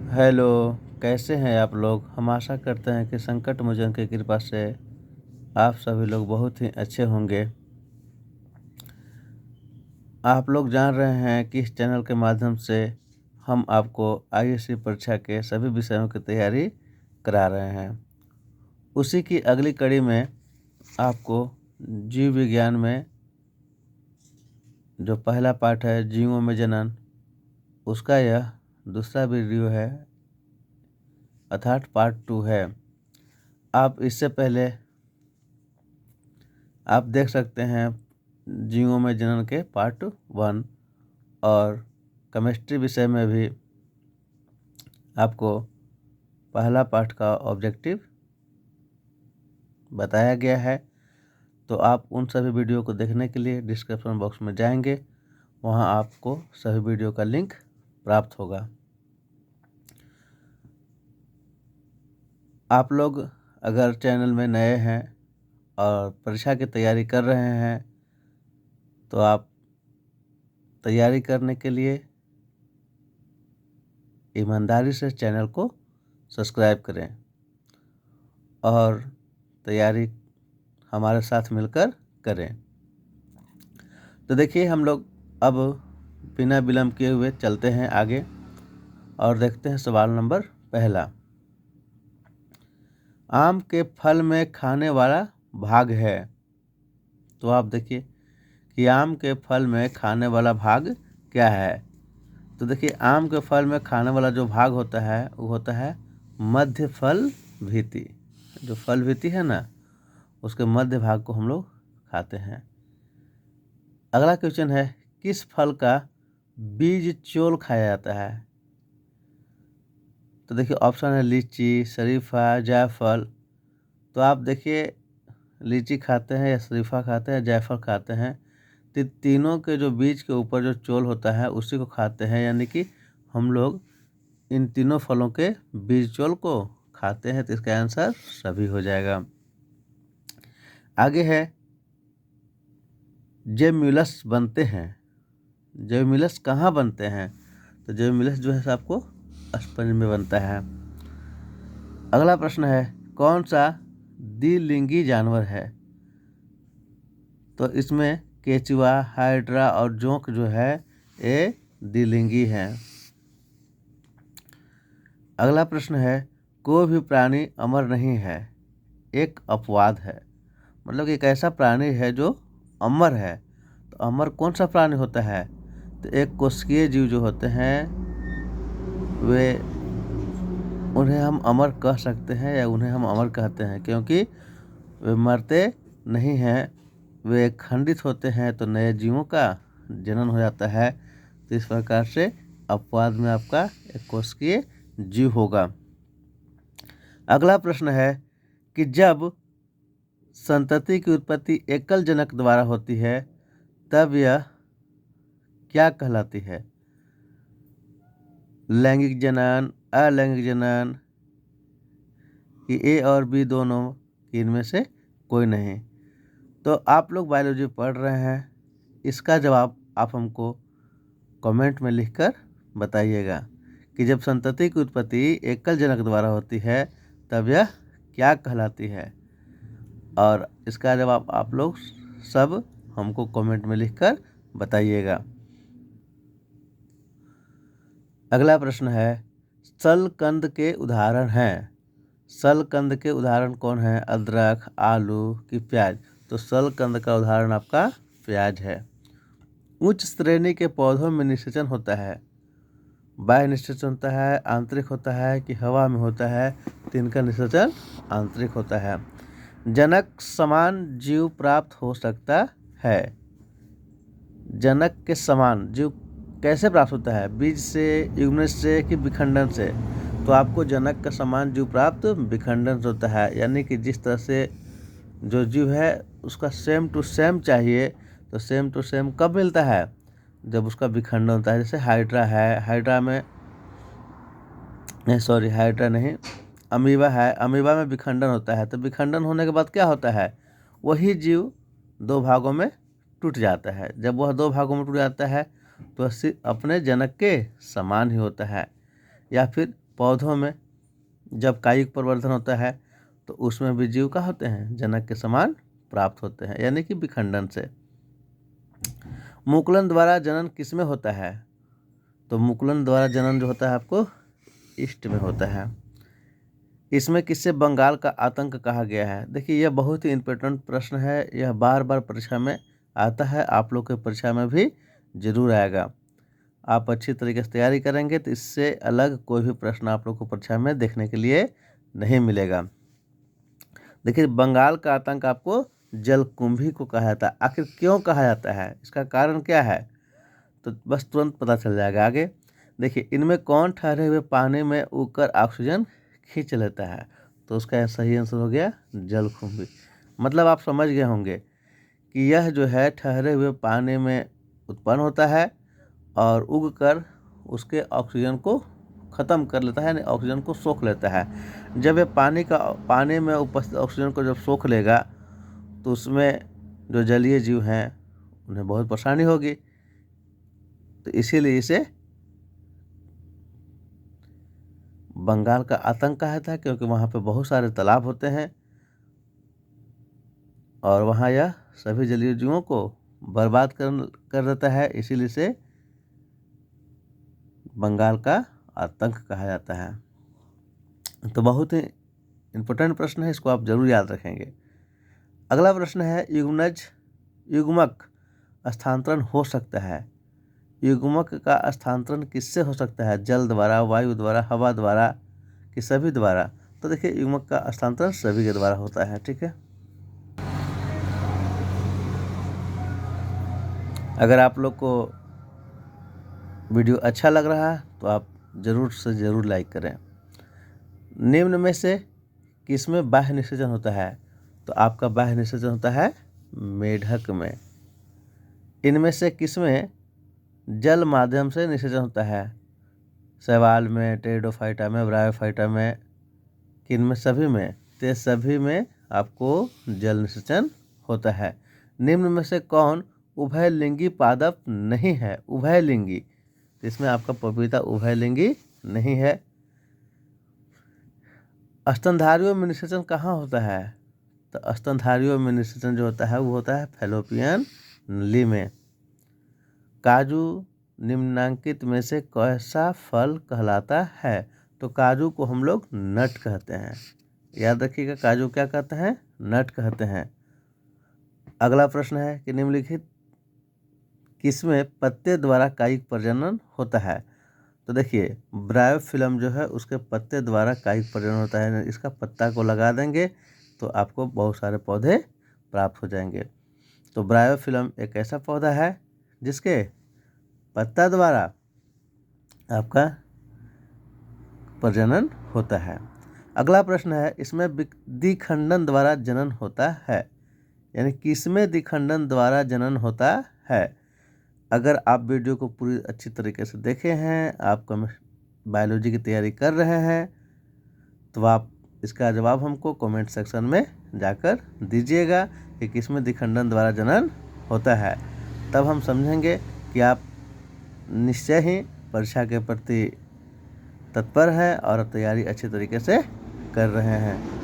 Hello, कैसे हैं आप लोग? हम आशा करते हैं कि संकट मोचन की कृपा से आप सभी लोग बहुत ही अच्छे होंगे। आप लोग जान रहे हैं कि इस चैनल के माध्यम से हम आपको आईएएस परीक्षा के सभी विषयों की तैयारी करा रहे हैं। उसी की अगली कड़ी में आपको जीव विज्ञान में जो पहला पार्ट है जीवों में जनन, उसका यह दूसरा वीडियो है, अर्थात पार्ट 2 है। आप इससे पहले आप देख सकते हैं जीवों में जनन के पार्ट 1 और केमिस्ट्री विषय में भी आपको पहला पार्ट का ऑब्जेक्टिव बताया गया है। तो आप उन सभी वीडियो को देखने के लिए डिस्क्रिप्शन बॉक्स में जाएंगे, वहां आपको सभी वीडियो का लिंक प्राप्त होगा। आप लोग अगर चैनल में नए हैं और परीक्षा की तैयारी कर रहे हैं तो आप तैयारी करने के लिए ईमानदारी से चैनल को सब्सक्राइब करें और तैयारी हमारे साथ मिलकर करें। तो देखिए, हम लोग अब बिना विलंब किए हुए चलते हैं आगे और देखते हैं सवाल नंबर पहला। आम के फल में खाने वाला भाग है। तो आप देखिए कि आम के फल में खाने वाला भाग क्या है। तो देखिए, आम के फल में खाने वाला जो भाग होता है वो होता है मध्य फल भीति। जो फल भीति है ना, उसके मध्य भाग को हम लोग खाते हैं। अगला क्वेश्चन है, किस फल का बीज चोल खाया जाता है? तो देखिए ऑप्शन है लीची, शरीफा, जायफल। तो आप देखिए, लीची खाते हैं या शरीफा खाते हैं, जायफल खाते हैं, तो तीनों के जो बीज के ऊपर जो चोल होता है उसी को खाते हैं, यानी कि हम लोग इन तीनों फलों के बीज चोल को खाते हैं। तो इसका आंसर सभी हो जाएगा। आगे है, जेमिलस बनते हैं। जेमिलस कहाँ बनते हैं? तो जेमिलस जो है आपको स्पंज में बनता है। अगला प्रश्न है, कौन सा द्विलिंगी जानवर है? तो इसमें केचुआ, हाइड्रा और जोंक जो है ये द्विलिंगी हैं। अगला प्रश्न है, कोई भी प्राणी अमर नहीं है, एक अपवाद है। मतलब एक ऐसा प्राणी है जो अमर है। तो अमर कौन सा प्राणी होता है? तो एक कोशिकीय जीव जो होते हैं वे, उन्हें हम अमर कह सकते हैं या उन्हें हम अमर कहते हैं, क्योंकि वे मरते नहीं हैं, वे खंडित होते हैं तो नए जीवों का जनन हो जाता है। तो इस प्रकार से अपवाद में आपका एक कोशिकीय जीव होगा। अगला प्रश्न है कि जब संतति की उत्पत्ति एकल जनक द्वारा होती है तब यह क्या कहलाती है? लैंगिक जनन, अलैंगिक जनन, कि ए और बी दोनों, इनमें से कोई नहीं? तो आप लोग बायोलॉजी पढ़ रहे हैं, इसका जवाब आप हमको कमेंट में लिखकर बताइएगा कि जब संतति की उत्पत्ति एकल जनक द्वारा होती है तब यह क्या कहलाती है। और इसका जवाब आप लोग सब हमको कमेंट में लिखकर बताइएगा। अगला प्रश्न है, शलकंद के उदाहरण हैं। शलकंद के उदाहरण कौन है? अदरक, आलू की प्याज? तो शलकंद का उदाहरण आपका प्याज है। उच्च श्रेणी के पौधों में निषेचन होता है, बाह्य निषेचन होता है, आंतरिक होता है कि हवा में होता है? तो इनका निषेचन आंतरिक होता है। जनक समान जीव प्राप्त हो सकता है। जनक के समान जीव कैसे प्राप्त होता है? बीज से, युग्मन से कि विखंडन से? तो आपको जनक का समान जीव प्राप्त विखंडन से होता है, यानी कि जिस तरह से जो जीव है उसका सेम टू सेम चाहिए, तो सेम टू सेम कब मिलता है? जब उसका विखंडन होता है। जैसे हाइड्रा है, हाइड्रा में सॉरी हाइड्रा नहीं, अमीबा है, अमीबा में विखंडन होता है। तो विखंडन होने के बाद क्या होता है? वही जीव दो भागों में टूट जाता है। जब वह दो भागों में टूट जाता है तो अपने जनक के समान ही होता है। या फिर पौधों में जब कायिक परिवर्धन होता है तो उसमें भी जीव का होते हैं, जनक के समान प्राप्त होते हैं, यानी कि विखंडन से। मुकुलन द्वारा जनन किसमें होता है? तो मुकुलन द्वारा जनन जो होता है आपको ईस्ट में होता है। इसमें किससे बंगाल का आतंक कहा गया है? देखिए यह बहुत ही इम्पोर्टेंट प्रश्न है, यह बार बार परीक्षा में आता है, आप लोग के परीक्षा में भी जरूर आएगा। आप अच्छी तरीके से तैयारी करेंगे तो इससे अलग कोई भी प्रश्न आप लोग को परीक्षा में देखने के लिए नहीं मिलेगा। देखिए बंगाल का आतंक आपको जलकुंभी को कहा जाता है। आखिर क्यों कहा जाता है, इसका कारण क्या है? तो बस तुरंत पता चल जाएगा आगे। देखिए इनमें कौन ठहरे हुए पानी में उगकर ऑक्सीजन खींच लेता है? तो उसका सही आंसर हो गया जलकुंभी। मतलब आप समझ गए होंगे कि यह जो है ठहरे हुए पानी में उत्पन्न होता है और उगकर उसके ऑक्सीजन को ख़त्म कर लेता है, यानी ऑक्सीजन को सोख लेता है। जब ये पानी में उपस्थित ऑक्सीजन को जब सोख लेगा तो उसमें जो जलीय जीव हैं उन्हें बहुत परेशानी होगी। तो इसीलिए इसे बंगाल का आतंक कहा जाता है, क्योंकि वहाँ पे बहुत सारे तालाब होते हैं और वहाँ यह सभी जलीय जीवों को बर्बाद कर देता है। इसीलिए इसे बंगाल का आतंक कहा जाता है। तो बहुत ही इम्पोर्टेंट प्रश्न है, इसको आप जरूर याद रखेंगे। अगला प्रश्न है युग्मक स्थानांतरण हो सकता है। युग्मक का स्थानांतरण किससे हो सकता है? जल द्वारा, वायु द्वारा, हवा द्वारा कि सभी द्वारा? तो देखिए युग्मक का स्थानांतरण सभी के द्वारा होता है। ठीक है, अगर आप लोग को वीडियो अच्छा लग रहा है तो आप ज़रूर से ज़रूर लाइक करें। निम्न में से किसमें बाह्य निषेचन होता है? तो आपका बाह्य निषेचन होता है मेढक में। इनमें से किसमें जल माध्यम से निषेचन होता है? शैवाल में, टेरिडोफाइटा में, ब्रायोफाइटा में, किन में? सभी में। तो सभी में आपको जल निषेचन होता है। निम्न में से कौन उभयलिंगी पादप नहीं है? उभयलिंगी, तो इसमें आपका पपीता उभयलिंगी नहीं है। स्तनधारियों में निषेचन कहाँ होता है? तो स्तनधारियों में निषेचन जो होता है वो होता है फैलोपियन नली में। काजू निम्नांकित में से कैसा फल कहलाता है? तो काजू को हम लोग नट कहते हैं। याद रखिएगा, काजू क्या कहते हैं? नट कहते हैं। अगला प्रश्न है कि निम्नलिखित किसमें पत्ते द्वारा कायिक प्रजनन होता है? तो देखिए ब्रायोफिल्म जो है उसके पत्ते द्वारा कायिक प्रजनन होता है। इसका पत्ता को लगा देंगे तो आपको बहुत सारे पौधे प्राप्त हो जाएंगे। तो ब्रायोफिल्म एक ऐसा पौधा है जिसके पत्ता द्वारा आपका प्रजनन होता है। अगला प्रश्न है इसमें द्विखंडन द्वारा जनन होता है, यानी किसमें द्विखंडन द्वारा जनन होता है? अगर आप वीडियो को पूरी अच्छी तरीके से देखे हैं, आप बायोलॉजी की तैयारी कर रहे हैं, तो आप इसका जवाब हमको कमेंट सेक्शन में जाकर दीजिएगा कि किसमें द्विखंडन द्वारा जनन होता है। तब हम समझेंगे कि आप निश्चय ही परीक्षा के प्रति तत्पर हैं और तैयारी अच्छी तरीके से कर रहे हैं।